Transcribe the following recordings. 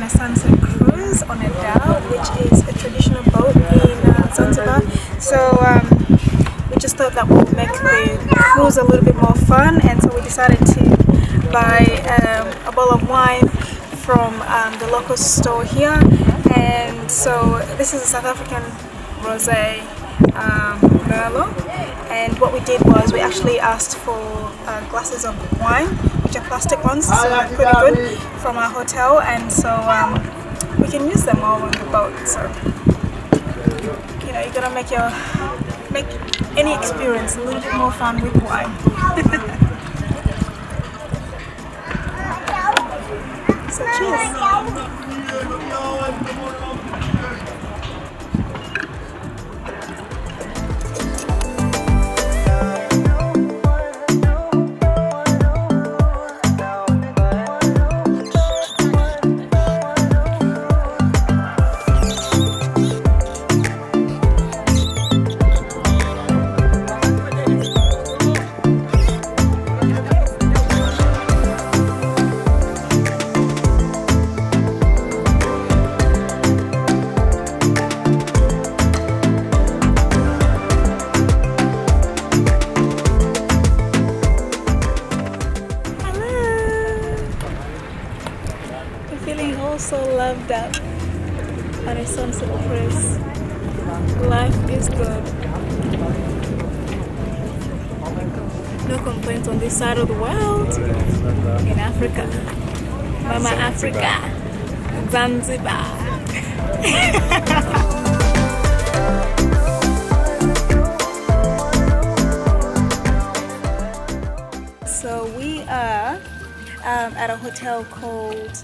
on a sunset cruise on a dhow, which is a traditional boat in Zanzibar. So we just thought that would make the cruise a little bit more fun, and so we decided to buy a bottle of wine from the local store here. And so this is a South African rosé Merlot, and what we did was we actually asked for glasses of wine, which are plastic ones, so they're pretty good, from our hotel, and so we can use them all on the boat. So you know, you're gonna make any experience a little bit more fun with wine. So cheers! So loved up on a sunset cruise. Life is good. No complaints on this side of the world. In Africa, Mama Africa, Zanzibar. So we are at a hotel called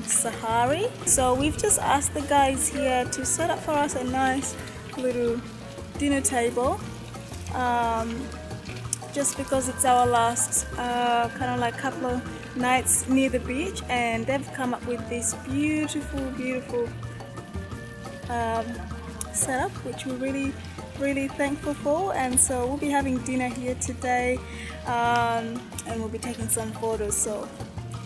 Sahari. So we've just asked the guys here to set up for us a nice little dinner table, just because it's our last kind of like couple of nights near the beach, and they've come up with this beautiful setup, which we're really thankful for. And so we'll be having dinner here today, and we'll be taking some photos, so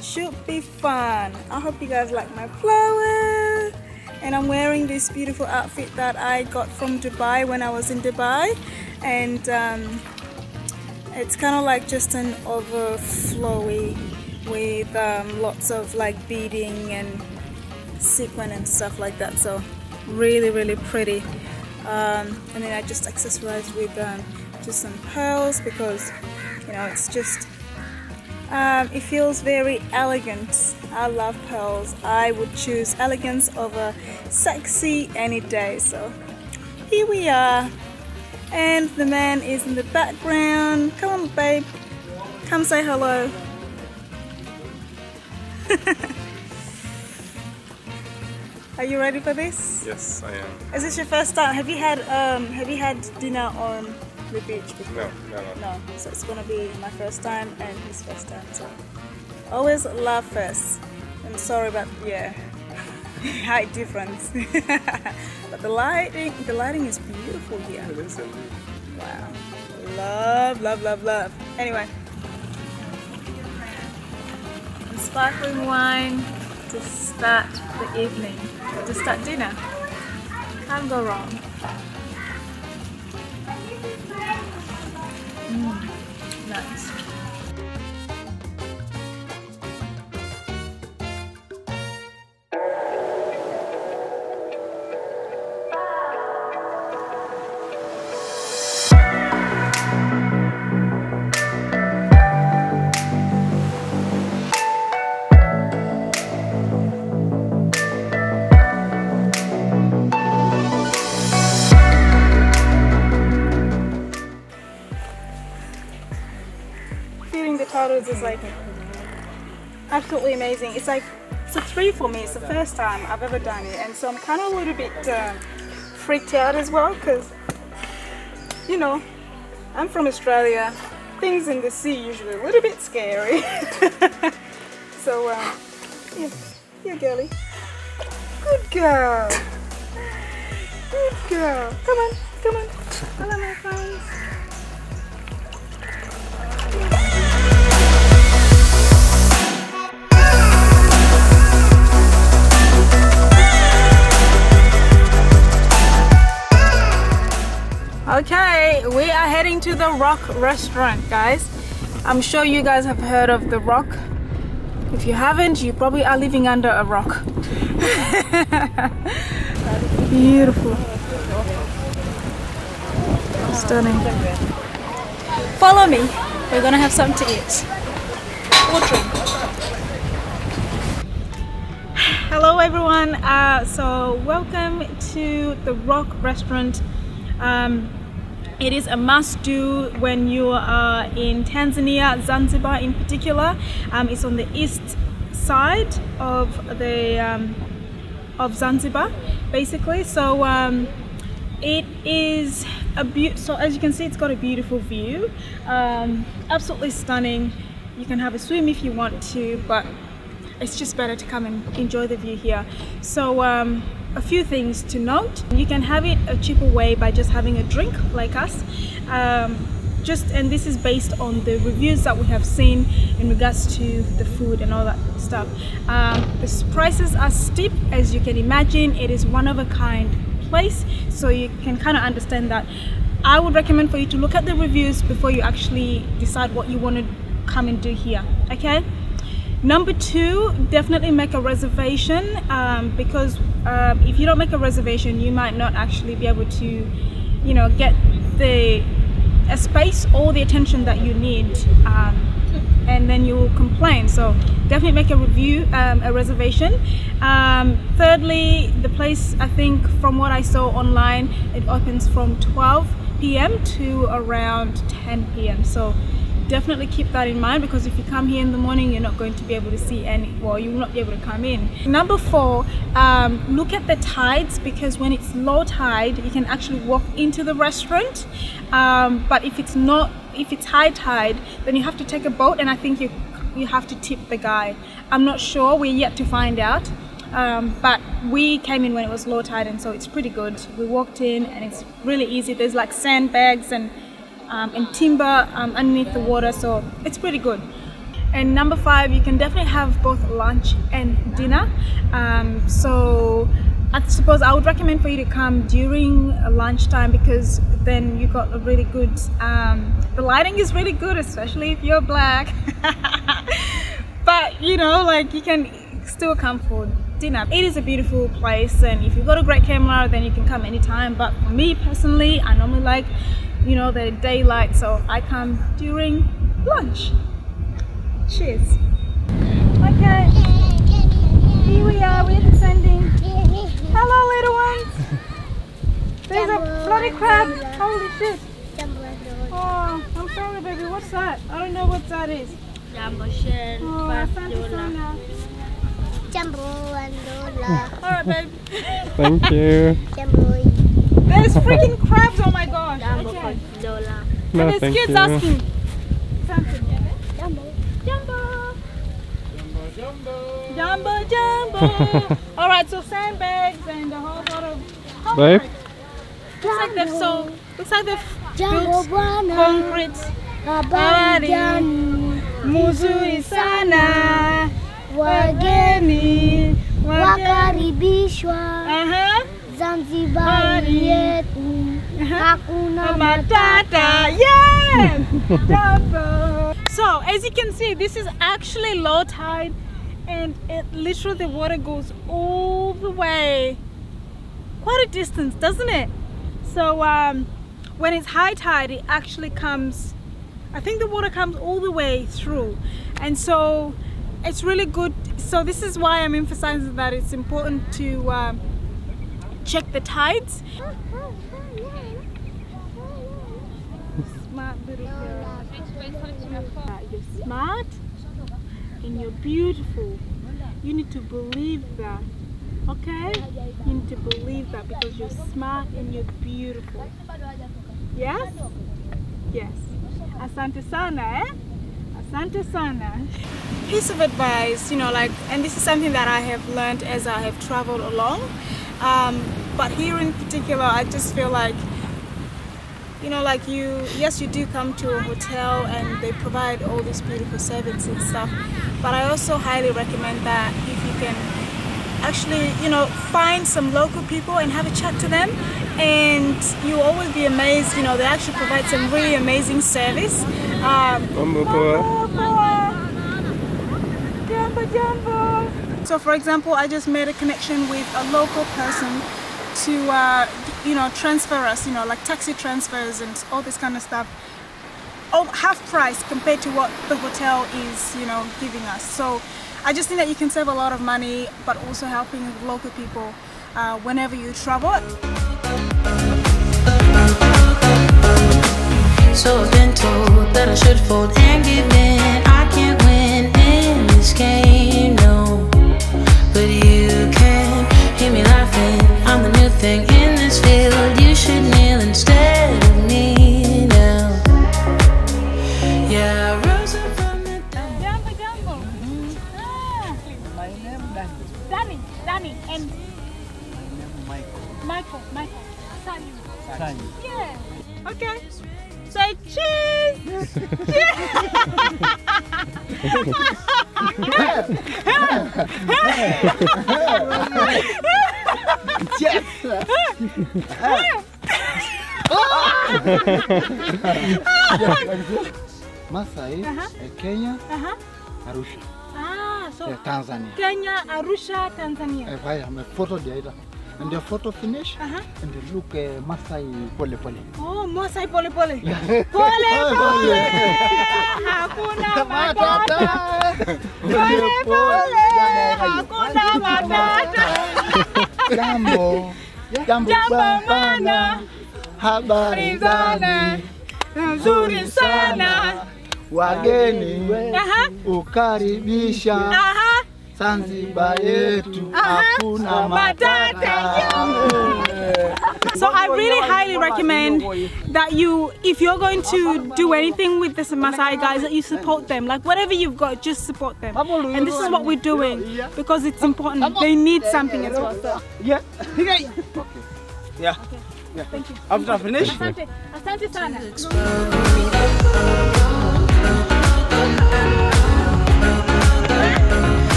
should be fun. I hope you guys like my flower. And I'm wearing this beautiful outfit that I got from Dubai when I was in Dubai, and it's kind of like just an overflowy with lots of like beading and sequin and stuff like that, so really pretty. And then I just accessorized with just some pearls, because you know, it's just it feels very elegant. I love pearls. I would choose elegance over sexy any day. So here we are, and the man is in the background. Come on, babe, come say hello. Are you ready for this? Yes, I am. Is this your first time? Have you had dinner on the beach before? No. So it's gonna be my first time and his first time. So always love first. I'm sorry about height difference. But the lighting is beautiful here. It is indeed. Wow. Love. Anyway, and sparkling wine to start the evening, or to start dinner. Can't go wrong. Nice. Turtles is like absolutely amazing. It's a 3 for me. It's the first time I've ever done it, and so I'm kind of a little bit freaked out as well, because you know, I'm from Australia. Things in the sea usually a little bit scary. So yeah, girly, good girl, come on, hello my friends. heading to the Rock restaurant, guys. I'm sure you guys have heard of the Rock. If you haven't, you probably are living under a rock. Beautiful. Stunning. Follow me. We're gonna have something to eat or drink. Hello everyone. So welcome to the Rock restaurant. It is a must-do when you are in Tanzania, Zanzibar in particular. It's on the east side of the of Zanzibar, basically. So it is so as you can see, it's got a beautiful view, absolutely stunning. You can have a swim if you want to, but it's just better to come and enjoy the view here. So a few things to note: you can have it a cheaper way by just having a drink like us, and this is based on the reviews that we have seen in regards to the food and all that stuff. The prices are steep, as you can imagine. It is one of a kind place, so you can kind of understand that. I would recommend for you to look at the reviews before you actually decide what you want to come and do here, okay? Number two, definitely make a reservation, because if you don't make a reservation, you might not actually be able to, you know, get a space or the attention that you need, and then you will complain. So definitely make a reservation. Thirdly, the place, I think from what I saw online, it opens from 12 p.m. to around 10 p.m. So definitely keep that in mind, because if you come here in the morning, you're not going to be able to see you will not be able to come in. Number four, look at the tides, because when it's low tide, you can actually walk into the restaurant, but if it's high tide, then you have to take a boat, and I think you have to tip the guy. I'm not sure, we're yet to find out, but we came in when it was low tide, and so it's pretty good. We walked in and it's really easy. There's like sandbags and timber underneath the water, so it's pretty good. And number five, you can definitely have both lunch and dinner. So I suppose I would recommend for you to come during lunchtime, because then you got a really good, the lighting is really good, especially if you're black. But you know, like, you can still come for dinner. It is a beautiful place, and if you've got a great camera, then you can come anytime. But for me personally, I normally like, you know, the daylight, so I come during lunch. Cheers. Okay, here we are, we're descending. Hello little ones. There's a bloody crab. Holy shit. Oh, I'm sorry baby, what's that? I don't know what that is. Jumbo shell. Oh, alright babe. Thank you. There's freaking crabs, oh my gosh. Okay. No, and there's kids asking something. Jumbo. Alright, so sandbags and a whole lot of Babe? Looks like they've built concrete. Muzuri sana. Wageni wakaribishwa. Zanzibar yetu hakuna matata. Yeah! Jumbo. So as you can see, this is actually low tide, and literally the water goes all the way, quite a distance, doesn't it? So when it's high tide, it actually comes, I think the water comes all the way through, and so it's really good. So this is why I'm emphasizing that it's important to check the tides. Smart little girl. You're smart and you're beautiful. You need to believe that, okay? You need to believe that, because you're smart and you're beautiful. Yes? Yes. Asante sana, eh? Asante sana. Piece of advice, you know, like, and this is something that I have learned as I have traveled along. But here in particular, I just feel like, you know, like yes, you do come to a hotel and they provide all these beautiful services and stuff, but I also highly recommend that if you can actually, you know, find some local people and have a chat to them, and you'll always be amazed. You know, they actually provide some really amazing service. So for example, I just made a connection with a local person to you know, transfer us, you know, like taxi transfers and all this kind of stuff, half price compared to what the hotel is, you know, giving us. So I just think that you can save a lot of money, but also helping local people whenever you travel. So I've been told that I should fold and give in. I can't win in this game, no. But you can hear me laughing. I'm the new thing in this field. You should kneel instead of me now. Yeah, I rose up from the Jumbo, Jumbo. My name is Danny, Danny, and Michael. Michael. Sunny. Sanyi. Yeah. Okay. Say cheese. Yes. Maasai, Kenya, Arusha, So Tanzania. Kenya, Arusha, Tanzania. I have a photo there. And the photo finish, and they look Maasai pole pole. Oh, Maasai pole pole. Pole pole. Hakuna matata. Pole pole. Hakuna matata. Jambo, jambo bana. Habari gani? Nzuri sana. Wageni ukaribisha. Zanzibar yetu hakuna matata. So I really highly recommend that you, if you're going to do anything with this Maasai guys, that you support them. Like whatever you've got, just support them. And this is what we're doing because it's important. They need something as well. So. Yeah. Okay. Yeah. Okay. Yeah. Thank you. After I finish. Asante. Asante sana.